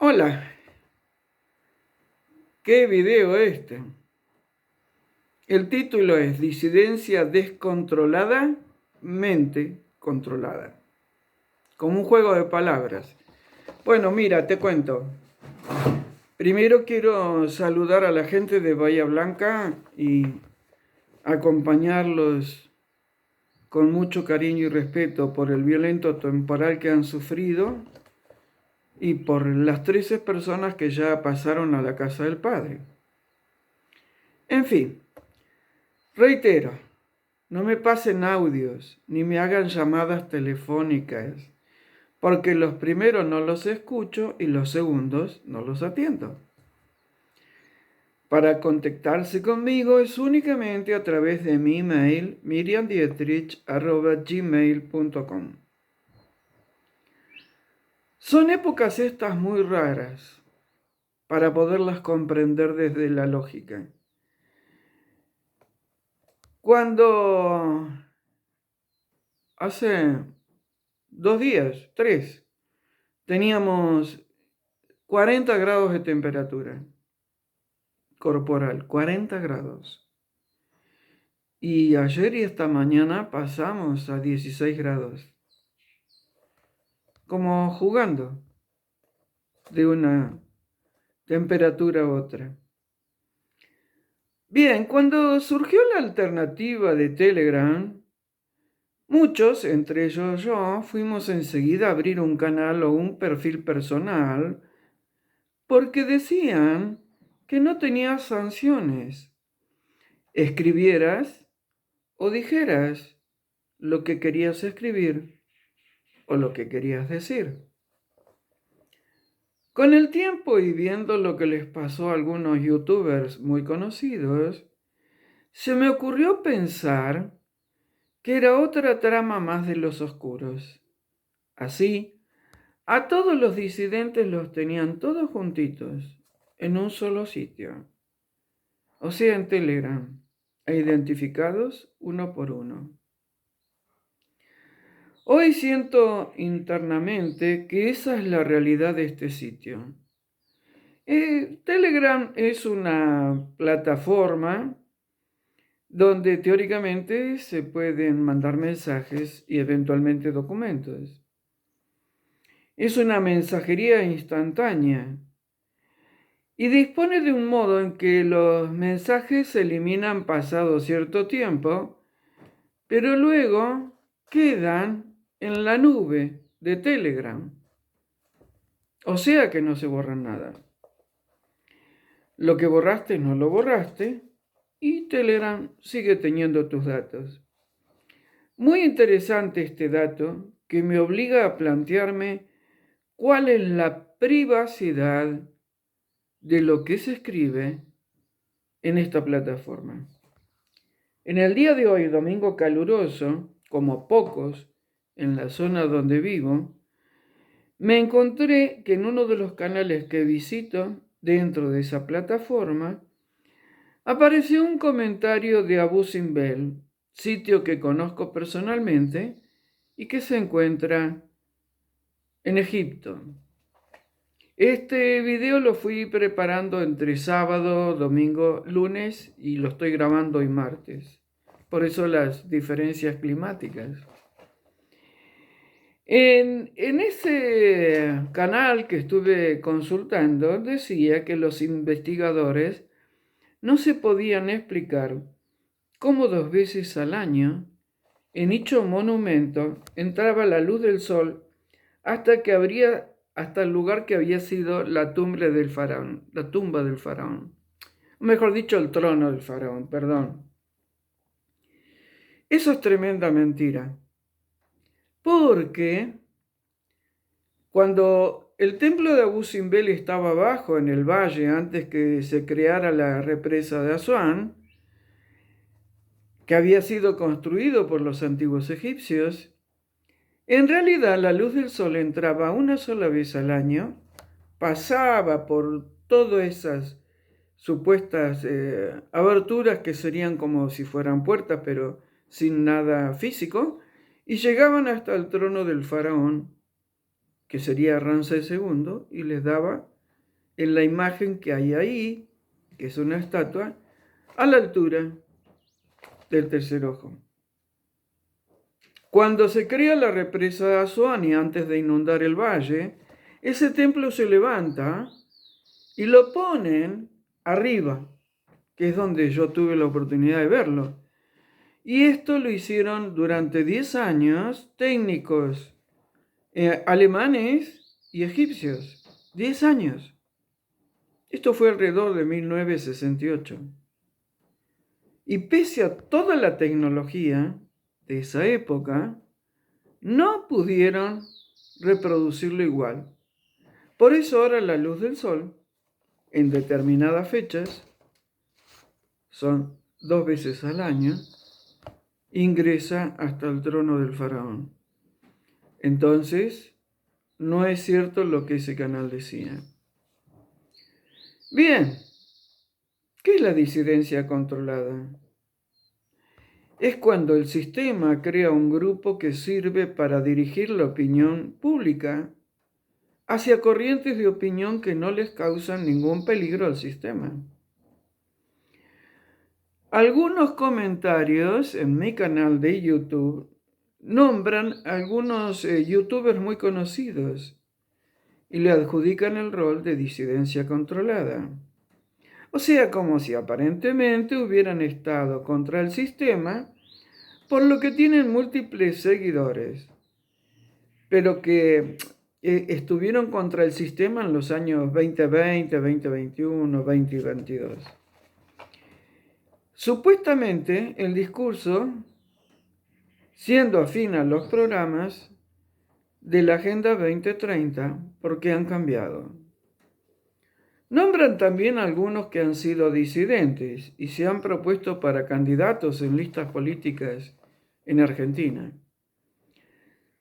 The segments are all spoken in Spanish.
Hola, ¿qué video este? El título es Disidencia descontrolada, mente controlada. Como un juego de palabras. Bueno, mira, te cuento. Primero quiero saludar a la gente de Bahía Blanca y acompañarlos con mucho cariño y respeto por el violento temporal que han sufrido y por las 13 personas que ya pasaron a la casa del Padre. En fin, reitero, no me pasen audios ni me hagan llamadas telefónicas, porque los primeros no los escucho y los segundos no los atiendo. Para contactarse conmigo es únicamente a través de mi email miriamdietrich@gmail.com. Son épocas estas muy raras para poderlas comprender desde la lógica. Cuando hace 2 días, 3, teníamos 40 grados de temperatura corporal, 40 grados. Y ayer y esta mañana pasamos a 16 grados. Como jugando de una temperatura a otra. Bien, cuando surgió la alternativa de Telegram, muchos, entre ellos yo, fuimos enseguida a abrir un canal o un perfil personal porque decían que no tenía sanciones. Escribieras o dijeras lo que querías escribir o lo que querías decir. Con el tiempo y viendo lo que les pasó a algunos youtubers muy conocidos, se me ocurrió pensar que era otra trama más de los oscuros. Así, a todos los disidentes los tenían todos juntitos, en un solo sitio, o sea, en Telegram, e identificados uno por uno. Hoy siento internamente que esa es la realidad de este sitio. Telegram es una plataforma donde teóricamente se pueden mandar mensajes y eventualmente documentos. Es una mensajería instantánea y dispone de un modo en que los mensajes se eliminan pasado cierto tiempo, pero luego quedan en la nube de Telegram. O sea que no se borran nada. Lo que borraste no lo borraste y Telegram sigue teniendo tus datos. Muy interesante este dato que me obliga a plantearme cuál es la privacidad de lo que se escribe en esta plataforma. En el día de hoy, domingo caluroso, como pocos en la zona donde vivo, me encontré que en uno de los canales que visito dentro de esa plataforma apareció un comentario de Abu Simbel, sitio que conozco personalmente y que se encuentra en Egipto. Este video lo fui preparando entre sábado, domingo, lunes y lo estoy grabando hoy martes. Por eso las diferencias climáticas. En ese canal que estuve consultando decía que los investigadores no se podían explicar cómo 2 veces al año en dicho monumento entraba la luz del sol hasta el lugar que había sido la tumba del faraón. Mejor dicho, el trono del faraón, perdón. Eso es tremenda mentira. Porque cuando el templo de Abu Simbel estaba abajo en el valle antes que se creara la represa de Asuán, que había sido construido por los antiguos egipcios, en realidad la luz del sol entraba una sola vez al año, pasaba por todas esas supuestas aberturas que serían como si fueran puertas, pero sin nada físico, y llegaban hasta el trono del faraón. que sería Ramsés II, y les daba en la imagen que hay ahí, que es una estatua, a la altura del tercer ojo. Cuando se crea la represa de Asuani antes de inundar el valle, ese templo se levanta y lo ponen arriba, que es donde yo tuve la oportunidad de verlo. Y esto lo hicieron durante 10 años técnicos alemanes y egipcios. 10 años. Esto fue alrededor de 1968. Y pese a toda la tecnología de esa época, no pudieron reproducirlo igual. Por eso ahora la luz del sol, en determinadas fechas, son 2 veces al año, ingresa hasta el trono del faraón. Entonces, no es cierto lo que ese canal decía. Bien, ¿qué es la disidencia controlada? Es cuando el sistema crea un grupo que sirve para dirigir la opinión pública hacia corrientes de opinión que no les causan ningún peligro al sistema. Algunos comentarios en mi canal de YouTube nombran a algunos youtubers muy conocidos y le adjudican el rol de disidencia controlada. O sea, como si aparentemente hubieran estado contra el sistema, por lo que tienen múltiples seguidores, pero que estuvieron contra el sistema en los años 2020, 2021, 2022. Supuestamente el discurso, siendo afín a los programas de la Agenda 2030, porque han cambiado. Nombran también a algunos que han sido disidentes y se han propuesto para candidatos en listas políticas en Argentina.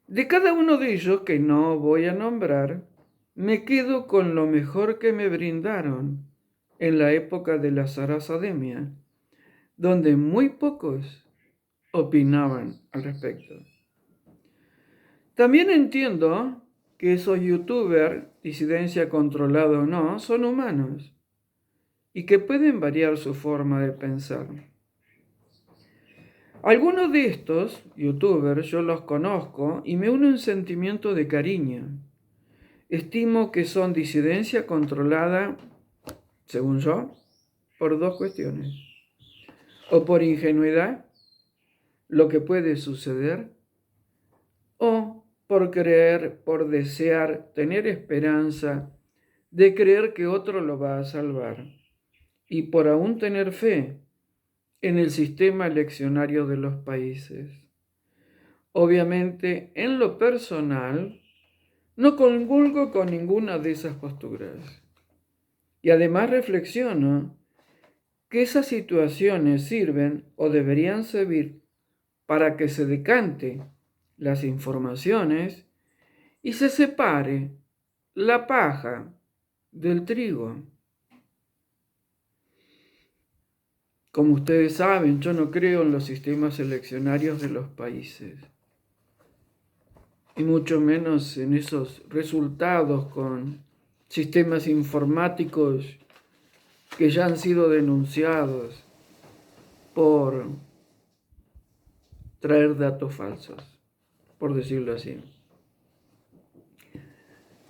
De cada uno de ellos, que no voy a nombrar, me quedo con lo mejor que me brindaron en la época de la Zarasademia, donde muy pocos opinaban al respecto. También entiendo que esos youtubers, disidencia controlada o no, son humanos y que pueden variar su forma de pensar. Algunos de estos youtubers yo los conozco y me une un sentimiento de cariño. Estimo que son disidencia controlada, según yo, por 2 cuestiones. O por ingenuidad, lo que puede suceder, o por creer, por desear, tener esperanza de creer que otro lo va a salvar, y por aún tener fe en el sistema eleccionario de los países. Obviamente, en lo personal, no comulgo con ninguna de esas posturas. Y además reflexiono que esas situaciones sirven o deberían servir para que se decante las informaciones y se separe la paja del trigo. Como ustedes saben, yo no creo en los sistemas eleccionarios de los países, y mucho menos en esos resultados con sistemas informáticos que ya han sido denunciados por traer datos falsos, por decirlo así.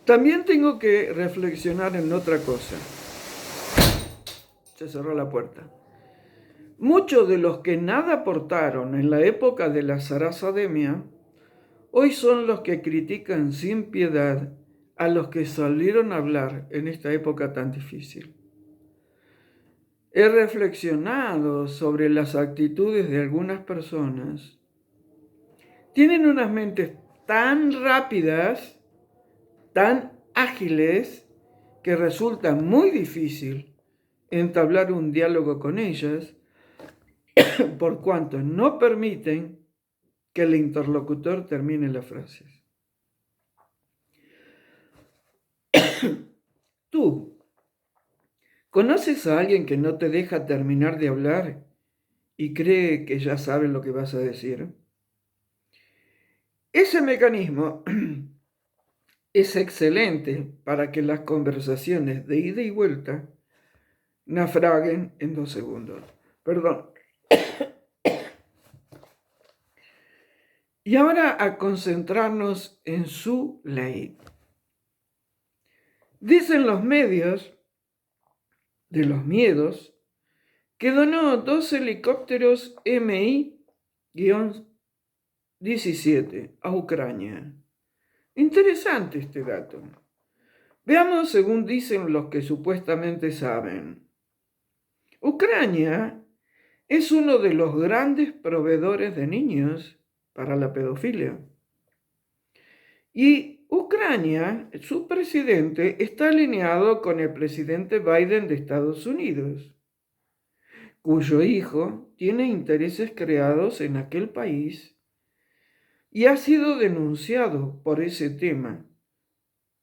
También tengo que reflexionar en otra cosa. Se cerró la puerta. Muchos de los que nada aportaron en la época de la Zarasademia, hoy son los que critican sin piedad a los que salieron a hablar en esta época tan difícil. He reflexionado sobre las actitudes de algunas personas. Tienen unas mentes tan rápidas, tan ágiles, que resulta muy difícil entablar un diálogo con ellas, por cuanto no permiten que el interlocutor termine las frases. ¿Tú conoces a alguien que no te deja terminar de hablar y cree que ya sabe lo que vas a decir? Ese mecanismo es excelente para que las conversaciones de ida y vuelta naufraguen en 2 segundos. Perdón. Y ahora a concentrarnos en su ley. Dicen los medios de los miedos que donó 2 helicópteros Mi-17 a Ucrania. Interesante este dato. Veamos según dicen los que supuestamente saben. Ucrania es uno de los grandes proveedores de niños para la pedofilia. Y Ucrania, su presidente, está alineado con el presidente Biden de Estados Unidos, cuyo hijo tiene intereses creados en aquel país y ha sido denunciado por ese tema,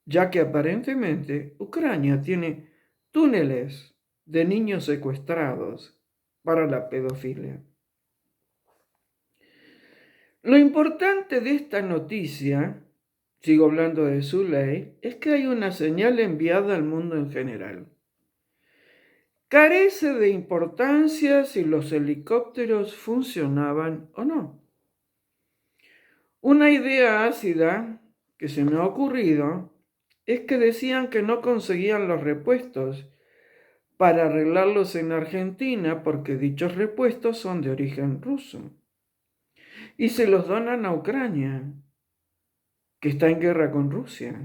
ya que aparentemente Ucrania tiene túneles de niños secuestrados para la pedofilia. Lo importante de esta noticia, sigo hablando de su ley, es que hay una señal enviada al mundo en general. Carece de importancia si los helicópteros funcionaban o no. Una idea ácida que se me ha ocurrido es que decían que no conseguían los repuestos para arreglarlos en Argentina porque dichos repuestos son de origen ruso y se los donan a Ucrania, que está en guerra con Rusia.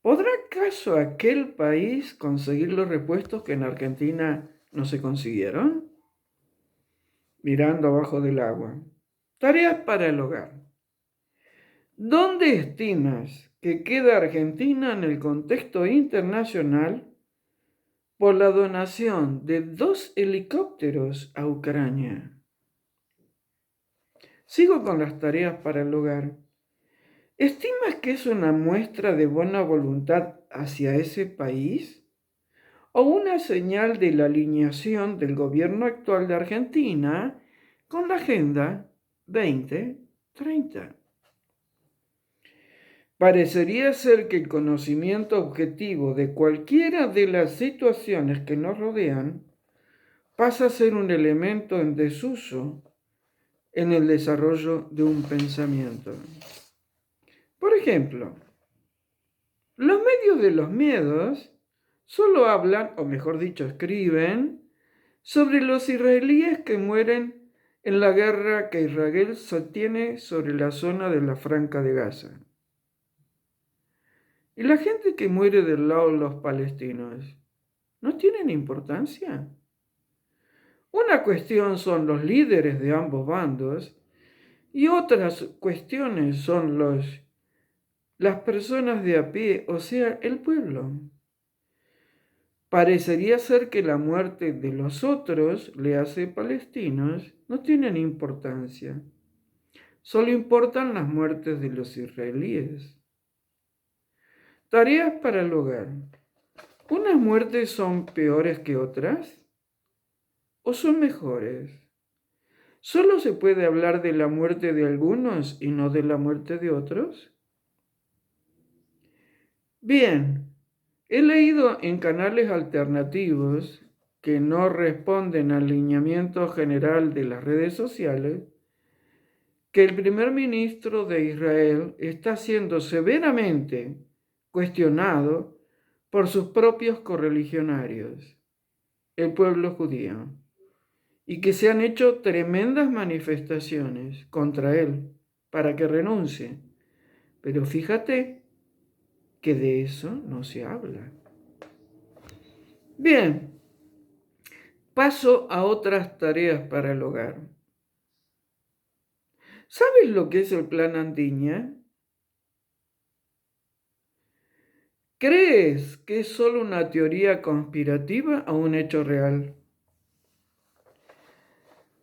¿Podrá acaso aquel país conseguir los repuestos que en Argentina no se consiguieron? Mirando abajo del agua. Tareas para el hogar. ¿Dónde estimas que queda Argentina en el contexto internacional por la donación de 2 helicópteros a Ucrania? Sigo con las tareas para el hogar. ¿Estimas que es una muestra de buena voluntad hacia ese país o una señal de la alineación del gobierno actual de Argentina con la Agenda 2030? Parecería ser que el conocimiento objetivo de cualquiera de las situaciones que nos rodean pasa a ser un elemento en desuso en el desarrollo de un pensamiento. Por ejemplo, los medios de los miedos solo hablan, o mejor dicho, escriben, sobre los israelíes que mueren en la guerra que Israel sostiene sobre la zona de la Franja de Gaza. ¿Y la gente que muere del lado de los palestinos no tienen importancia? Una cuestión son los líderes de ambos bandos y otras cuestiones son las personas de a pie, o sea, el pueblo. Parecería ser que la muerte de los otros, le hace palestinos, no tienen importancia. Solo importan las muertes de los israelíes. Tareas para el hogar. ¿Unas muertes son peores que otras? ¿O son mejores? ¿Solo se puede hablar de la muerte de algunos y no de la muerte de otros? Bien, he leído en canales alternativos que no responden al lineamiento general de las redes sociales que el primer ministro de Israel está siendo severamente cuestionado por sus propios correligionarios, el pueblo judío, y que se han hecho tremendas manifestaciones contra él para que renuncie. Pero fíjate que de eso no se habla. Bien, paso a otras tareas para el hogar. ¿Sabes lo que es el Plan Andiña? ¿Crees que es solo una teoría conspirativa o un hecho real?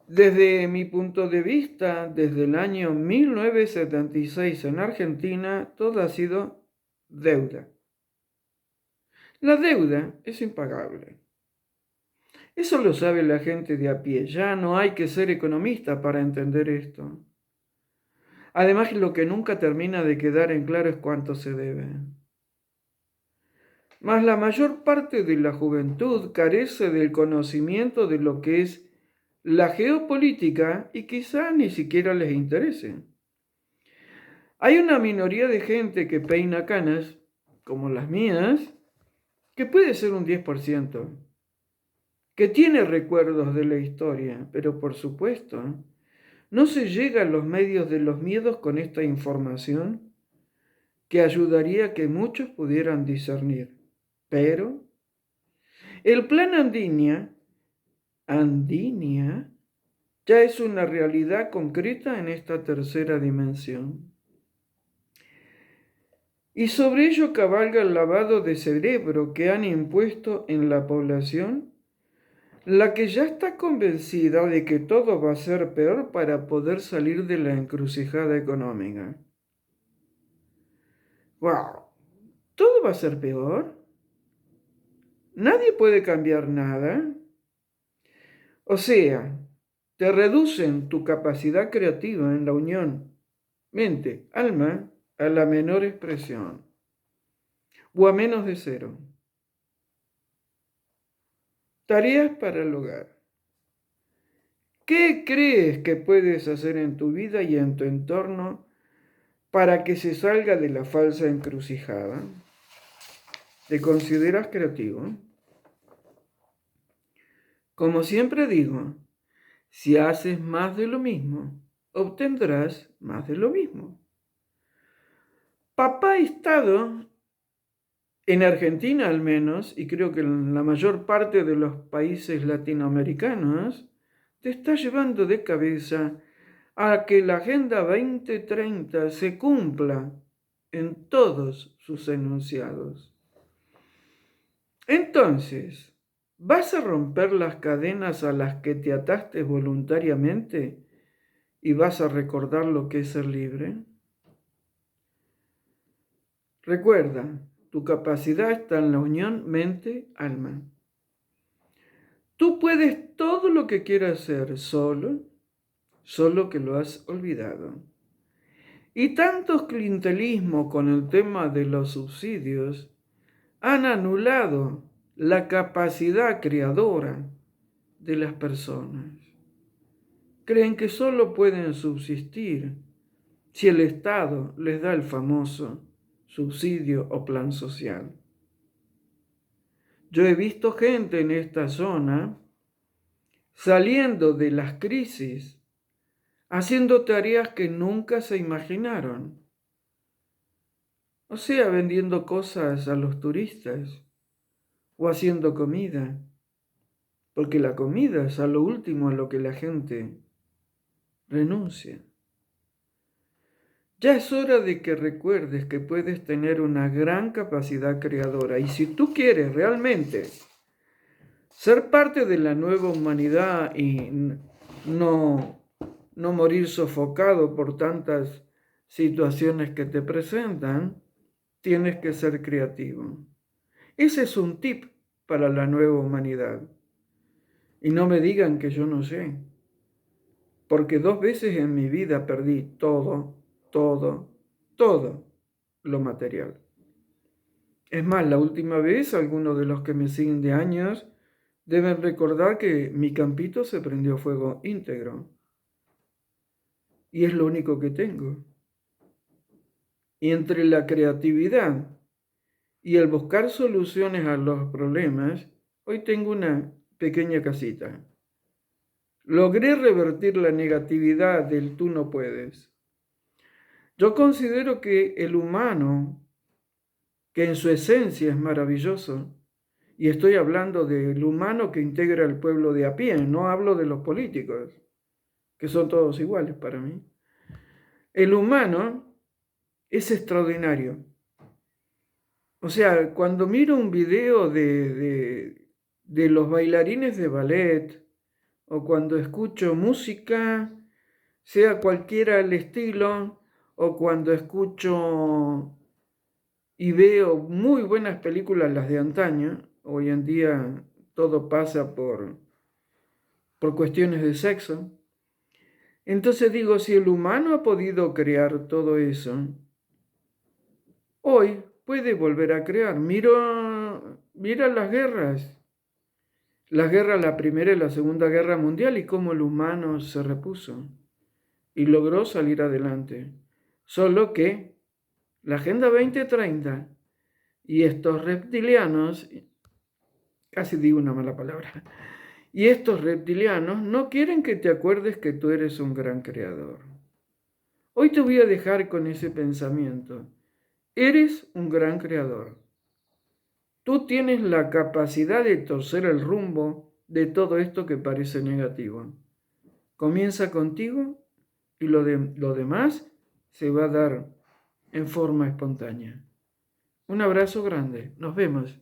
Desde mi punto de vista, desde el año 1976 en Argentina, todo ha sido deuda. La deuda es impagable. Eso lo sabe la gente de a pie. Ya no hay que ser economista para entender esto. Además, lo que nunca termina de quedar en claro es cuánto se debe. Mas la mayor parte de la juventud carece del conocimiento de lo que es la geopolítica y quizá ni siquiera les interese. Hay una minoría de gente que peina canas, como las mías, que puede ser un 10%, que tiene recuerdos de la historia, pero por supuesto, no se llega a los medios de los miedos con esta información que ayudaría a que muchos pudieran discernir. Pero el plan Andinia ya es una realidad concreta en esta tercera dimensión. Y sobre ello cabalga el lavado de cerebro que han impuesto en la población, la que ya está convencida de que todo va a ser peor para poder salir de la encrucijada económica. ¡Wow! ¿Todo va a ser peor? ¿Nadie puede cambiar nada? O sea, te reducen tu capacidad creativa en la unión mente-alma a la menor expresión o a menos de cero. Tareas para el hogar. ¿Qué crees que puedes hacer en tu vida y en tu entorno para que se salga de la falsa encrucijada? ¿Te consideras creativo? Como siempre digo, si haces más de lo mismo, obtendrás más de lo mismo. Papá Estado, en Argentina al menos, y creo que en la mayor parte de los países latinoamericanos, te está llevando de cabeza a que la Agenda 2030 se cumpla en todos sus enunciados. Entonces, ¿vas a romper las cadenas a las que te ataste voluntariamente y vas a recordar lo que es ser libre? Recuerda, tu capacidad está en la unión mente-alma. Tú puedes todo lo que quieras hacer solo que lo has olvidado. Y tantos clientelismo con el tema de los subsidios han anulado la capacidad creadora de las personas. Creen que solo pueden subsistir si el Estado les da el famoso subsidio o plan social. Yo he visto gente en esta zona saliendo de las crisis, haciendo tareas que nunca se imaginaron. O sea, vendiendo cosas a los turistas o haciendo comida, porque la comida es a lo último a lo que la gente renuncia. Ya es hora de que recuerdes que puedes tener una gran capacidad creadora y si tú quieres realmente ser parte de la nueva humanidad y no morir sofocado por tantas situaciones que te presentan, tienes que ser creativo. Ese es un tip para la nueva humanidad. Y no me digan que yo no sé, porque 2 veces en mi vida perdí todo lo material. Es más, la última vez, algunos de los que me siguen de años deben recordar que mi campito se prendió fuego íntegro. Y es lo único que tengo. Y entre la creatividad y el buscar soluciones a los problemas, hoy tengo una pequeña casita. Logré revertir la negatividad del tú no puedes. Yo considero que el humano, que en su esencia es maravilloso, y estoy hablando del humano que integra el pueblo de a pie, no hablo de los políticos, que son todos iguales para mí. El humano es extraordinario. O sea, cuando miro un video de los bailarines de ballet, o cuando escucho música, sea cualquiera el estilo, o cuando escucho y veo muy buenas películas, las de antaño, hoy en día todo pasa por cuestiones de sexo, Entonces digo, si el humano ha podido crear todo eso, hoy puede volver a crear. Mira las guerras, la Primera y la Segunda Guerra Mundial y cómo el humano se repuso y logró salir adelante. Solo que la Agenda 2030 y estos reptilianos, casi digo una mala palabra, y estos reptilianos no quieren que te acuerdes que tú eres un gran creador. Hoy te voy a dejar con ese pensamiento. Eres un gran creador. Tú tienes la capacidad de torcer el rumbo de todo esto que parece negativo. Comienza contigo y lo demás se va a dar en forma espontánea. Un abrazo grande. Nos vemos.